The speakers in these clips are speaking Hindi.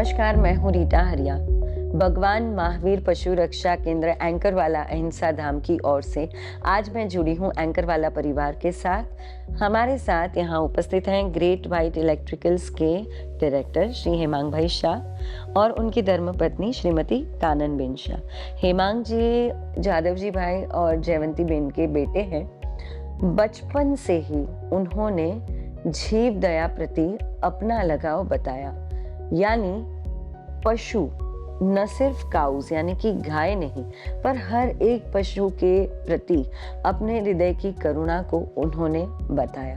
नमस्कार, मैं हूँ रीटा हरिया। भगवान महावीर पशु रक्षा केंद्र एंकरवाला अहिंसा धाम की ओर से आज मैं जुड़ी हूँ एंकरवाला परिवार के साथ। हमारे साथ यहाँ उपस्थित हैं ग्रेट वाइट इलेक्ट्रिकल्स के डायरेक्टर श्री हेमांग भाई शाह और उनकी धर्मपत्नी श्रीमती काननबेन शाह। हेमांग जी जादव जी भाई और जयवंती बेन के बेटे हैं। बचपन से ही उन्होंने जीव दया प्रति अपना लगाव बताया, यानी पशु न सिर्फ काउज यानी कि गाय नहीं, पर हर एक पशु के प्रति अपने हृदय की करुणा को उन्होंने बताया।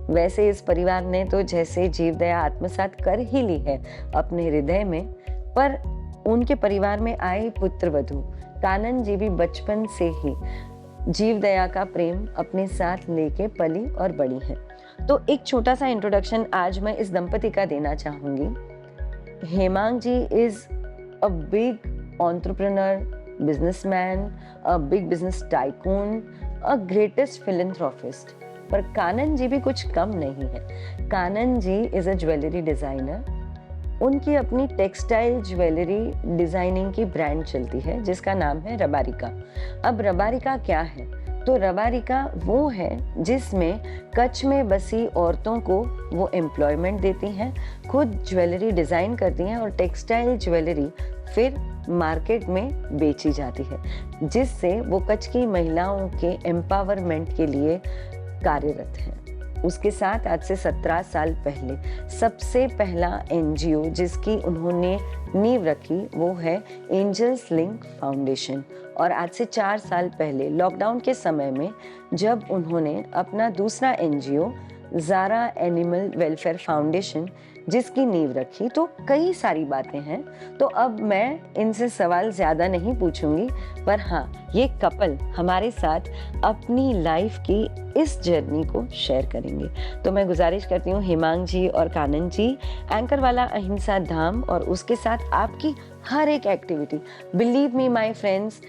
वैसे इस परिवार ने तो जैसे जीव दया आत्मसात कर ही ली है अपने हृदय में, पर उनके परिवार में आए पुत्र वधू कानन जी भी बचपन से ही जीव दया का प्रेम अपने साथ लेके पली और बड़ी है। तो एक छोटा सा इंट्रोडक्शन आज मैं इस दंपति का देना चाहूंगी। हेमांग जी is a big entrepreneur, businessman, a big business tycoon, a greatest philanthropist. पर कानन जी भी कुछ कम नहीं है। कानन जी इज अ ज्वेलरी डिजाइनर। उनकी अपनी टेक्सटाइल ज्वेलरी डिजाइनिंग की ब्रांड चलती है जिसका नाम है रबारिका। अब रबारिका क्या है? तो रबारिका वो है जिसमें कच्छ में बसी औरतों को वो एम्प्लॉयमेंट देती हैं, खुद ज्वेलरी डिज़ाइन करती हैं और टेक्सटाइल ज्वेलरी फिर मार्केट में बेची जाती है, जिससे वो कच्छ की महिलाओं के एम्पावरमेंट के लिए कार्यरत हैं। उसके साथ आज से 17 साल पहले सबसे पहला एनजीओ जिसकी उन्होंने नींव रखी वो है एंजल्स लिंक फाउंडेशन। और आज से 4 साल पहले लॉकडाउन के समय में जब उन्होंने अपना दूसरा NGO Zara animal welfare foundation जिसकी नींव रखी। तो कई सारी बातें हैं, तो अब मैं इनसे सवाल ज़्यादा नहीं पूछूंगी, पर हाँ, ये कपल हमारे साथ अपनी लाइफ की इस जर्नी को शेयर करेंगे। तो मैं गुजारिश करती हूँ हेमांग जी और कानन जी, एंकरवाला अहिंसा धाम और उसके साथ आपकी हर एक activity, believe me my friends,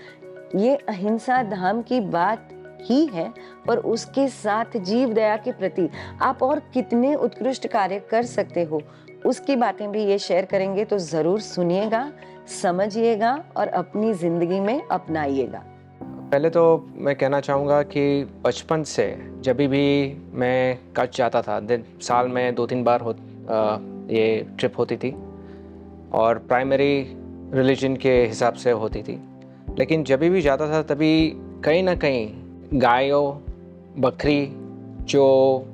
ये अहिंसा धाम की बात ही है, पर उसके साथ जीव दया के प्रति आप और कितने उत्कृष्ट कार्य कर सकते हो उसकी बातें भी ये शेयर करेंगे। तो जरूर सुनिएगा, समझिएगा और अपनी जिंदगी में अपनाइएगा। पहले तो मैं कहना चाहूँगा कि बचपन से जब भी मैं कच्छ जाता था, साल में 2-3 बार ये ट्रिप होती थी और प्राइमरी रिलीजन के हिसाब से होती थी। लेकिन जब भी जाता था तभी कहीं ना कहीं गायों बकरी जो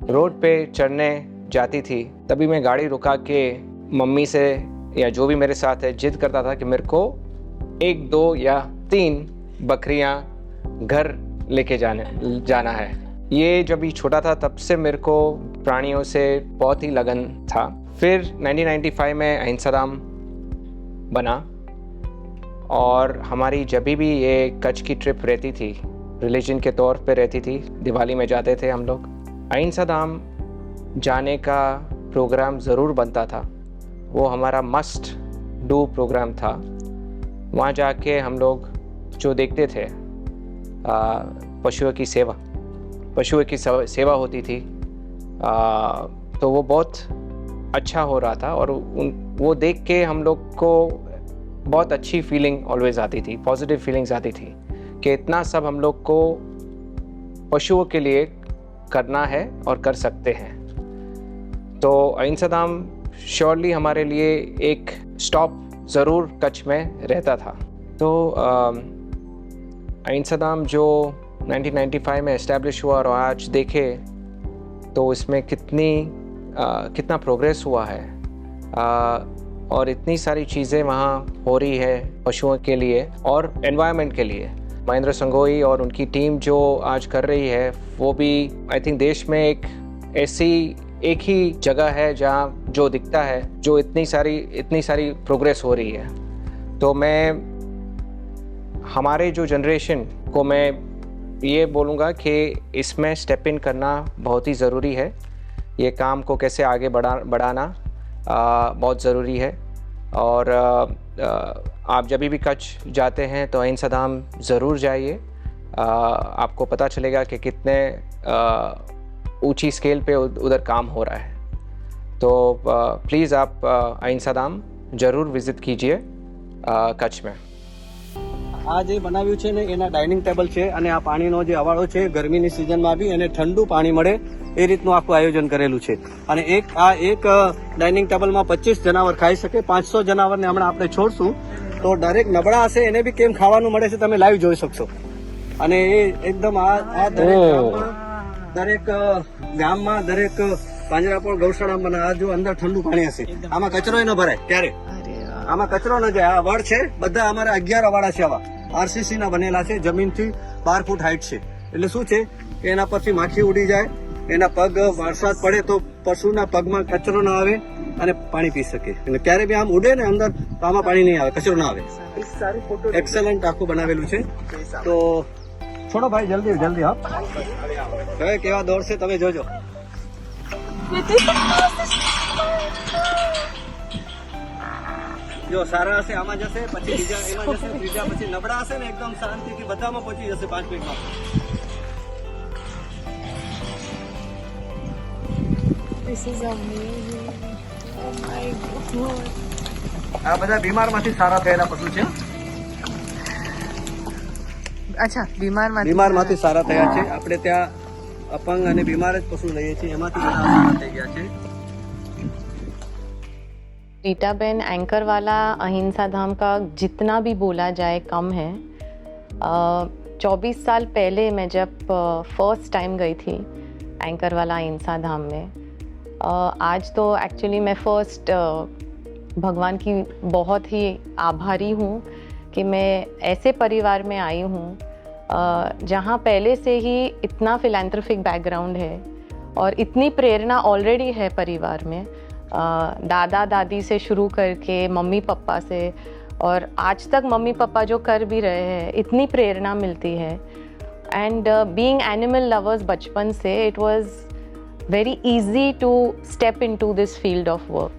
रोड पे चढ़ने जाती थी, तभी मैं गाड़ी रुका के मम्मी से या जो भी मेरे साथ है जिद करता था कि मेरे को 1, 2 या 3 बकरियां घर लेके जाना है। ये जब भी छोटा था तब से मेरे को प्राणियों से बहुत ही लगन था। फिर 1995 में अहिंसा धाम बना और हमारी जब भी ये कच्छ की ट्रिप रहती थी, रिलीजन के तौर पे रहती थी, दिवाली में जाते थे हम लोग। अहिंसा धाम जाने का प्रोग्राम ज़रूर बनता था, वो हमारा मस्ट डू प्रोग्राम था। वहाँ जाके हम लोग जो देखते थे पशुओं की सेवा होती थी, तो वो बहुत अच्छा हो रहा था और वो देख के हम लोग को बहुत अच्छी फीलिंग ऑलवेज आती थी, पॉजिटिव फीलिंग्स आती थी कि इतना सब हम लोग को पशुओं के लिए करना है और कर सकते हैं। तो अहिंसा धाम श्योरली हमारे लिए एक स्टॉप ज़रूर कच्छ में रहता था। तो अहिंसा धाम जो 1995 में एस्टैब्लिश हुआ और आज देखे तो इसमें कितना प्रोग्रेस हुआ है और इतनी सारी चीज़ें वहाँ हो रही है पशुओं के लिए और एनवायरनमेंट के लिए। महेंद्र संगोई और उनकी टीम जो आज कर रही है वो भी आई थिंक देश में एक ही जगह है जहाँ जो दिखता है जो इतनी सारी प्रोग्रेस हो रही है। तो मैं हमारे जो जनरेशन को मैं ये बोलूँगा कि इसमें स्टेप इन करना बहुत ही ज़रूरी है। ये काम को कैसे आगे बढ़ाना बहुत ज़रूरी है। और आप जब भी कच्छ जाते हैं तो अहिंसा धाम ज़रूर जाइए। आपको पता चलेगा कि कितने ऊंची स्केल पे उधर काम हो रहा है। तो प्लीज़ आप अहिंसा धाम ज़रूर विज़िट कीजिए કચ્છ में। આ જે બનાવ્યું છે ને એના ડાઇનિંગ ટેબલ છે અને આ પાણીનો જે અવાળો છે ગરમીની સિઝનમાં બી એને ઠંડુ પાણી મળે એ રીતનું આખું આયોજન કરેલું છે અને એક ડાઇનિંગ ટેબલમાં 25 જનાવર ખાઈ શકે 500 જનાવરને હમણાં આપણે છોડશું તો દરેક નબળા હશે એને બી કેમ ખાવાનું મળે છે તમે લાઈવ જોઈ શકશો અને એ એકદમ આ દરેક ગામમાં દરેક પાંજરાપોળ ગૌશાળામાં આ જો અંદર ઠંડુ પાણી હશે આમાં કચરો ન ભરાય ક્યારે આમાં કચરો ન જાય આ વડ છે બધા અમારા 11 વાળા છે આવા આરસીસી ના બનેલા છે જમીનથી 12 ફૂટ હાઈટ છે એટલે શું છે કે એના પરથી માખી ઉડી જાય એના પગ વરસાદ પડે તો પશુના પગમાં કચરો ના આવે અને પાણી પી શકે એટલે ક્યારે બી આમ ઉડે ને અંદર તો આમાં પાણી નહીં આવે કચરો ના આવે એક્સેલન્ટ આખું બનાવેલું છે તો છોડો ભાઈ જલ્દી જલ્દી હા હવે કેવા દોડશે તમે જોજો જો સારા હશે આમાં જશે પછી બીજા એમાં જશે ત્રીજા પછી નબળા હશે ને એકદમ શાંતિથી બધામાં પહોંચી જશે 5 મિનિટમાં This is amazing. Oh my god. આ બધા બીમારમાંથી સારા થયેલા પશુ છે અચ્છા બીમારમાંથી સારા થયા છે આપણે ત્યાં અપંગ અને બીમાર જ પશુ લઈએ છીએ એમાંથી બધા સારા થઈ ગયા છે रीटाबेन एंकर वाला अहिंसा धाम का जितना भी बोला जाए कम है। 24 साल पहले मैं जब फर्स्ट टाइम गई थी एंकर वाला अहिंसा धाम में, आज तो एक्चुअली मैं फर्स्ट भगवान की बहुत ही आभारी हूँ कि मैं ऐसे परिवार में आई हूँ जहाँ पहले से ही इतना फिलैंथ्रोपिक बैकग्राउंड है और इतनी प्रेरणा ऑलरेडी है परिवार में, दादा दादी से शुरू करके मम्मी पापा से और आज तक मम्मी पापा जो कर भी रहे हैं इतनी प्रेरणा मिलती है। एंड बीइंग एनिमल लवर्स बचपन से it was very easy to step into this field of work.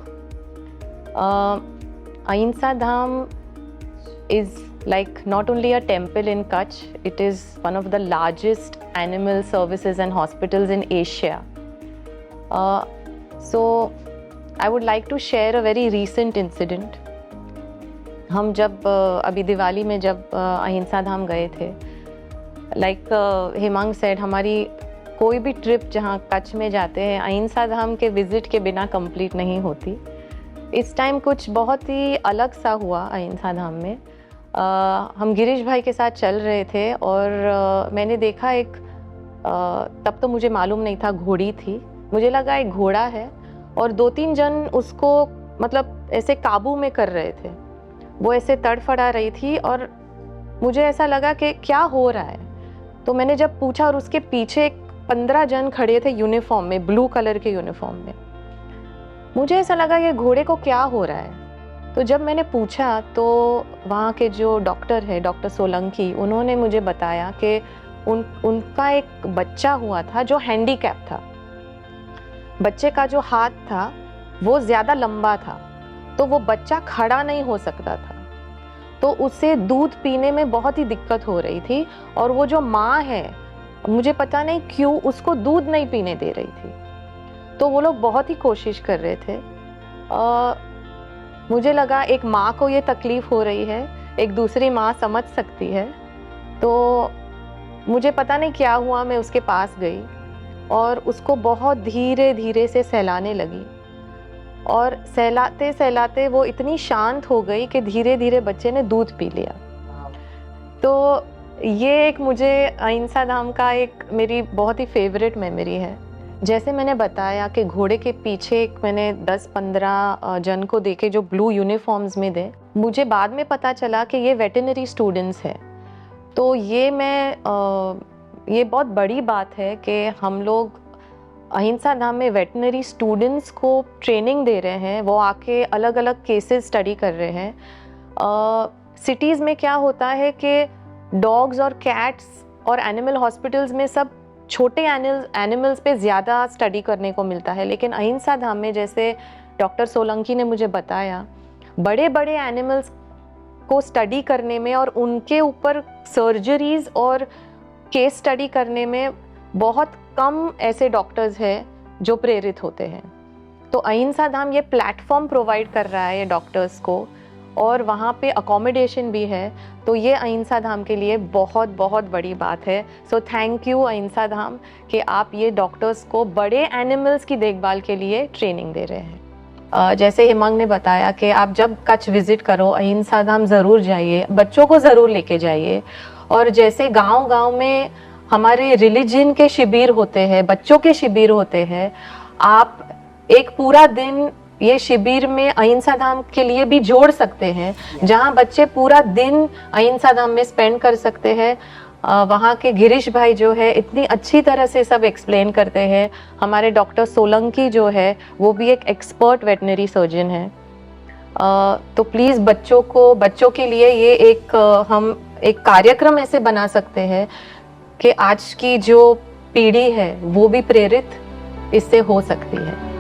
Ahimsa Dham is like not only a temple in Kutch, it is one of the largest animal services and hospitals in Asia. So I would like to share a very recent incident. हम जब अभी दिवाली में जब अहिंसा धाम गए थे, लाइक हेमांग सेड, हमारी कोई भी ट्रिप जहाँ कच्छ में जाते हैं अहिंसा धाम के विजिट के बिना कंप्लीट नहीं होती। इस टाइम कुछ बहुत ही अलग सा हुआ अहिंसा धाम में। हम गिरीश भाई के साथ चल रहे थे और मैंने देखा एक तब तो मुझे मालूम नहीं था घोड़ी थी, मुझे लगा एक घोड़ा है और 2-3 जन उसको मतलब ऐसे काबू में कर रहे थे, वो ऐसे तड़फड़ा रही थी और मुझे ऐसा लगा कि क्या हो रहा है। तो मैंने जब पूछा और उसके पीछे 15 जन खड़े थे यूनिफॉर्म में, ब्लू कलर के यूनिफॉर्म में। मुझे ऐसा लगा कि घोड़े को क्या हो रहा है। तो जब मैंने पूछा तो वहाँ के जो डॉक्टर है, डॉक्टर सोलंकी, उन्होंने मुझे बताया कि उनका एक बच्चा हुआ था जो हैंडीकैप था। बच्चे का जो हाथ था वो ज़्यादा लंबा था तो वो बच्चा खड़ा नहीं हो सकता था, तो उसे दूध पीने में बहुत ही दिक्कत हो रही थी और वो जो माँ है मुझे पता नहीं क्यों उसको दूध नहीं पीने दे रही थी। तो वो लोग बहुत ही कोशिश कर रहे थे। मुझे लगा एक माँ को ये तकलीफ़ हो रही है, एक दूसरी माँ समझ सकती है। तो मुझे पता नहीं क्या हुआ, मैं उसके पास गई और उसको बहुत धीरे धीरे से सहलाने लगी और सहलाते सहलाते वो इतनी शांत हो गई कि धीरे धीरे बच्चे ने दूध पी लिया। तो ये एक मुझे अहिंसा धाम का एक मेरी बहुत ही फेवरेट मेमोरी है। जैसे मैंने बताया कि घोड़े के पीछे मैंने 10-15 जन को देखे जो ब्लू यूनिफॉर्म्स में थे, मुझे बाद में पता चला कि ये वेटरनरी स्टूडेंट्स हैं। तो ये बहुत बड़ी बात है कि हम लोग अहिंसा धाम में वेटरनरी स्टूडेंट्स को ट्रेनिंग दे रहे हैं, वो आके अलग अलग केसेस स्टडी कर रहे हैं। सिटीज़ में क्या होता है कि डॉग्स और कैट्स और एनिमल हॉस्पिटल्स में सब छोटे एनिमल्स पे ज़्यादा स्टडी करने को मिलता है, लेकिन अहिंसा धाम में जैसे डॉक्टर सोलंकी ने मुझे बताया, बड़े बड़े एनिमल्स को स्टडी करने में और उनके ऊपर सर्जरीज और केस स्टडी करने में बहुत कम ऐसे डॉक्टर्स हैं जो प्रेरित होते हैं। तो अहिंसा धाम ये प्लेटफॉर्म प्रोवाइड कर रहा है ये डॉक्टर्स को, और वहाँ पे अकोमोडेशन भी है, तो ये अहिंसा धाम के लिए बहुत बहुत बड़ी बात है। सो थैंक यू अहिंसा धाम कि आप ये डॉक्टर्स को बड़े एनिमल्स की देखभाल के लिए ट्रेनिंग दे रहे हैं। जैसे हिमंग ने बताया कि आप जब कच्छ विजिट करो अहिंसा धाम ज़रूर जाइए, बच्चों को ज़रूर लेके जाइए। और जैसे गांव-गांव में हमारे रिलीजन के शिविर होते हैं, बच्चों के शिविर होते हैं, आप एक पूरा दिन ये शिविर में अहिंसा धाम के लिए भी जोड़ सकते हैं, जहां बच्चे पूरा दिन अहिंसा धाम में स्पेंड कर सकते हैं। वहाँ के गिरीश भाई जो है इतनी अच्छी तरह से सब एक्सप्लेन करते हैं। हमारे डॉक्टर सोलंकी जो है वो भी एक एक्सपर्ट वेटनरी सर्जन है। तो प्लीज़ बच्चों के लिए ये हम एक कार्यक्रम ऐसे बना सकते हैं कि आज की जो पीढ़ी है वो भी प्रेरित इससे हो सकती है।